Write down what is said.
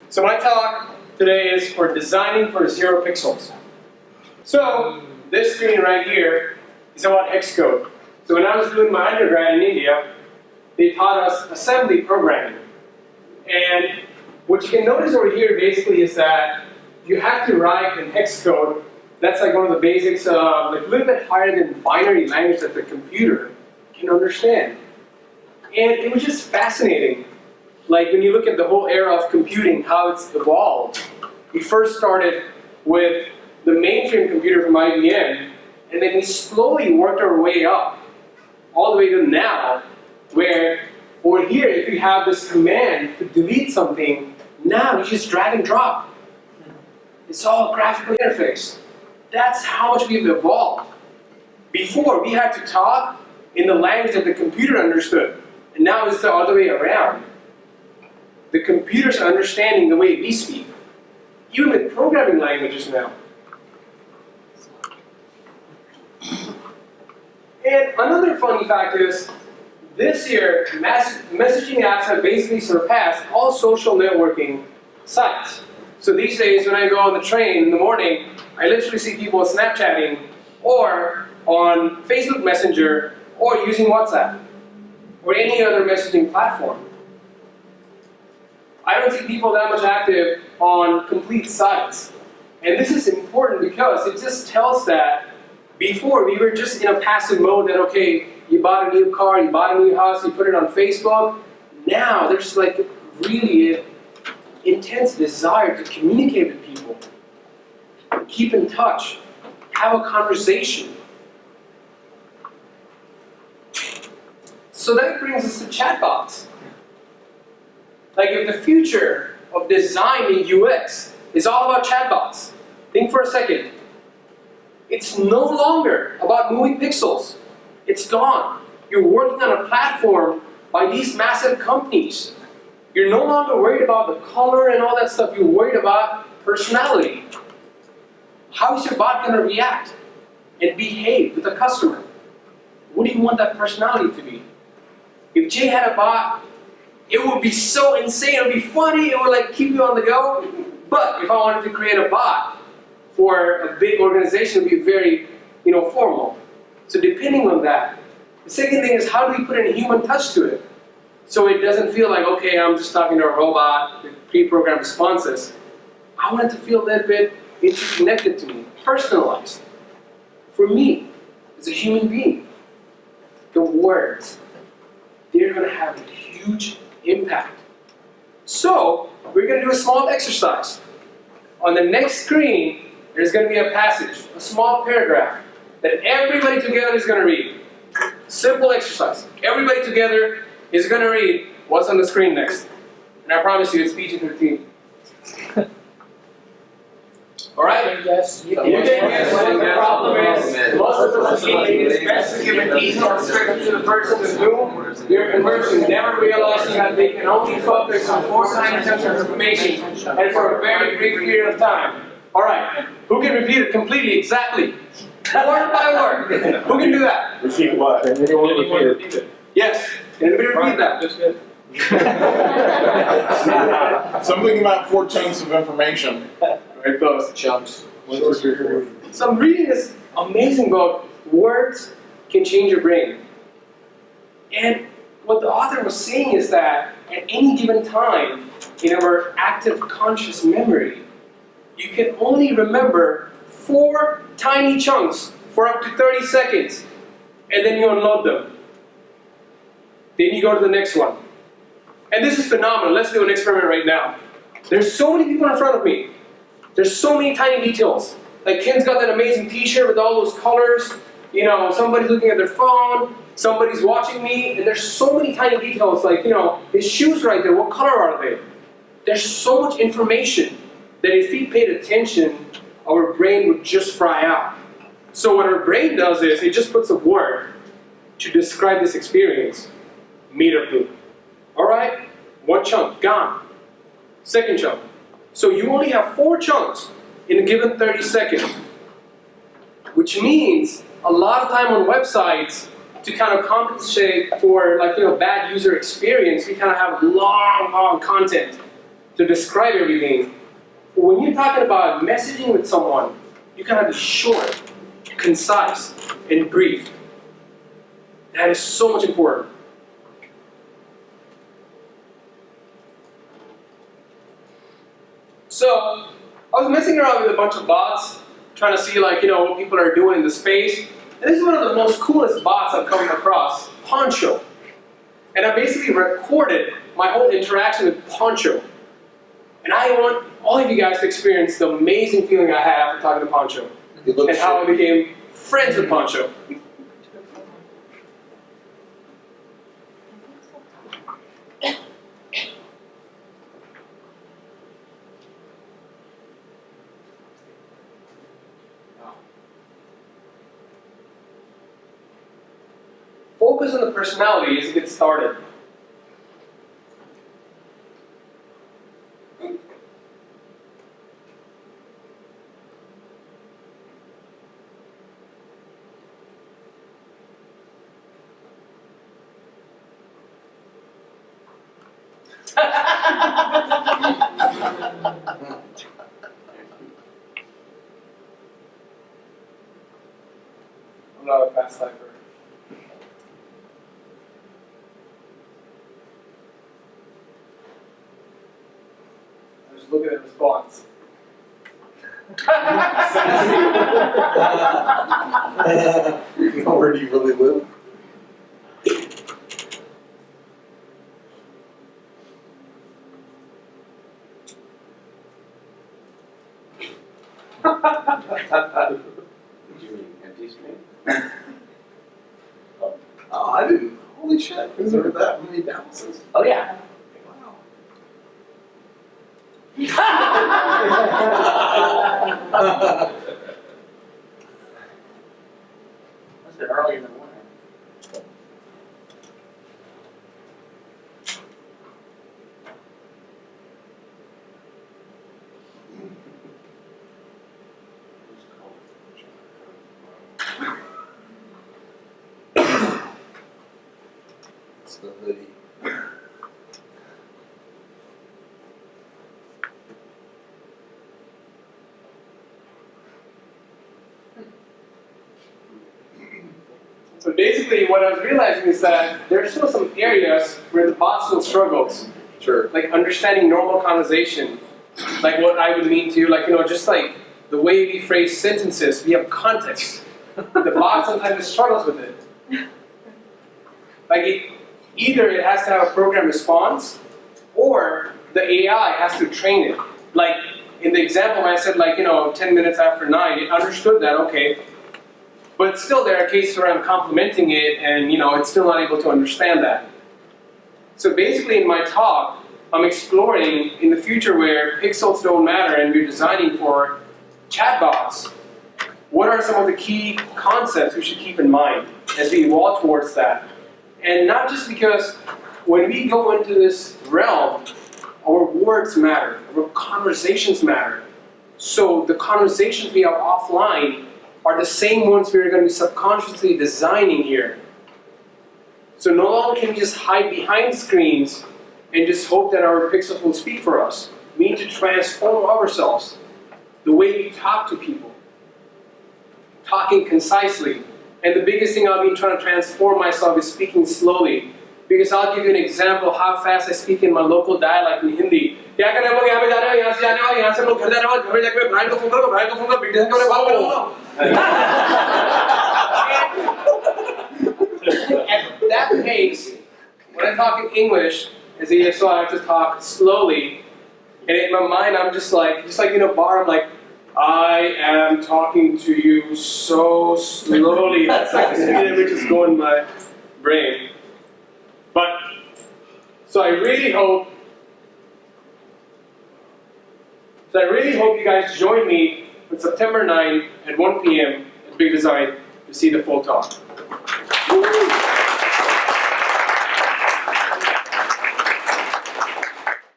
So my talk today is for designing for 0 pixels. So this screen right here is about hex code. So when I was doing my undergrad in India, they taught us assembly programming. And what you can notice over here basically is that you have to write in hex code. That's like one of the basics, like a little bit higher than binary language that the computer can understand. And it was just fascinating. Like when you look at the whole era of computing, how it's evolved. We first started with the mainframe computer from IBM, and then we slowly worked our way up, all the way to now, where over here, if you have this command to delete something, now you just drag and drop. It's all a graphical interface. That's how much we've evolved. Before, we had to talk in the language that the computer understood, and now it's the other way around. The computers are understanding the way we speak, even with programming languages now. And another funny fact is, this year, messaging apps have basically surpassed all social networking sites. So these days, when I go on the train in the morning, I literally see people Snapchatting, or on Facebook Messenger, or using WhatsApp, or any other messaging platform. I don't see people that much active on complete sites. And this is important because it just tells that before we were just in a passive mode that, okay, you bought a new car, you bought a new house, you put it on Facebook. Now there's like really an intense desire to communicate with people, keep in touch, have a conversation. So that brings us to chatbots. Like if the future of design in UX is all about chatbots, think for a second. It's no longer about moving pixels. It's gone. You're working on a platform by these massive companies. You're no longer worried about the color and all that stuff. You're worried about personality. How is your bot going to react and behave with the customer? What do you want that personality to be? If Jay had a bot, it would be so insane, it would be funny, it would like keep you on the go. But if I wanted to create a bot for a big organization, it would be very, formal. So depending on that, the second thing is how do we put in a human touch to it? So it doesn't feel like, okay, I'm just talking to a robot with pre-programmed responses. I want it to feel a little bit interconnected to me, personalized. For me, as a human being, the words, they're going to have a huge impact. So, we're going to do a small exercise. On the next screen, there's going to be a passage, a small paragraph, that everybody together is going to read. Simple exercise. Everybody together is going to read what's on the screen next. And I promise you, it's PG-13. Alright? Yes. You can guess what the problem is. Most of the speaking is best to give a detailed description to the person with whom your conversing, never realizing that they can only focus on 4 tiny chunks of information and for a very brief period of time. Alright, who can repeat it completely, exactly? Word by word. Who can do that? Repeat what? Can anyone repeat it? Yes. Can anybody repeat that? Just good. Something about 4 chunks of information. Very close. Chunks. So I'm reading this amazing book, Words Can Change Your Brain. And what the author was saying is that at any given time in our active conscious memory, you can only remember 4 tiny chunks for up to 30 seconds, and then you unload them. Then you go to the next one. And this is phenomenal. Let's do an experiment right now. There's so many people in front of me. There's so many tiny details. Like Ken's got that amazing t-shirt with all those colors. Somebody's looking at their phone. Somebody's watching me. And there's so many tiny details. Like, his shoes right there. What color are they? There's so much information that if we paid attention, our brain would just fry out. So what our brain does is it just puts a word to describe this experience. Meter poop. Alright? 1 chunk. Gone. Second chunk. So you only have 4 chunks in a given 30 seconds. Which means a lot of time on websites, to kind of compensate for bad user experience, we kind of have long content. to describe everything. But when you're talking about messaging with someone, you gotta be short, concise, and brief. That is so much important. So, I was messing around with a bunch of bots, trying to see what people are doing in the space. And this is one of the most coolest bots I've come across, Poncho. And I basically recorded my whole interaction with Poncho. And I want all of you guys to experience the amazing feeling I had after talking to Poncho. And how I became friends with Poncho. Focus on the personality as you get started. I'm not a fast typer. Just look at the response. Where do you really live? Did you mean empty screen? Oh, I didn't. Holy shit! Is there that many balances? Oh yeah. Wow. Must have been early in the morning. It's the hoodie. So basically what I was realizing is that there are still some areas where the bot still struggles. Sure. Like understanding normal conversation. Like what I would mean to you, just like the way we phrase sentences, we have context. The bot sometimes struggles with it. Either it has to have a program response, or the AI has to train it. Like in the example when I said 10 minutes after 9, it understood that, okay. But still there are cases where I'm complimenting it and it's still not able to understand that. So basically in my talk, I'm exploring in the future where pixels don't matter and we're designing for chatbots. What are some of the key concepts we should keep in mind as we evolve towards that? And not just because when we go into this realm, our words matter, our conversations matter. So the conversations we have offline are the same ones we're going to be subconsciously designing here. So no longer can we just hide behind screens and just hope that our pixels will speak for us. We need to transform ourselves, the way we talk to people, talking concisely. And the biggest thing I've been trying to transform myself is speaking slowly. Because I'll give you an example of how fast I speak in my local dialect in Hindi. क्या कर रहे हो लोग यहाँ पे जा रहे हो यहाँ से जाने वाले यहाँ से लोग घर जाने वाले घर में जाके भाई को फोन करो बेटे से बात करो At that pace, when I talk in English, as a ESO, I have to talk slowly. And in my mind, I'm just like bar, I'm like, I am talking to you so slowly. That's like the speed at which is going in my brain. But, so I really hope you guys join me on September 9 at 1 p.m. at Big Design to see the full talk.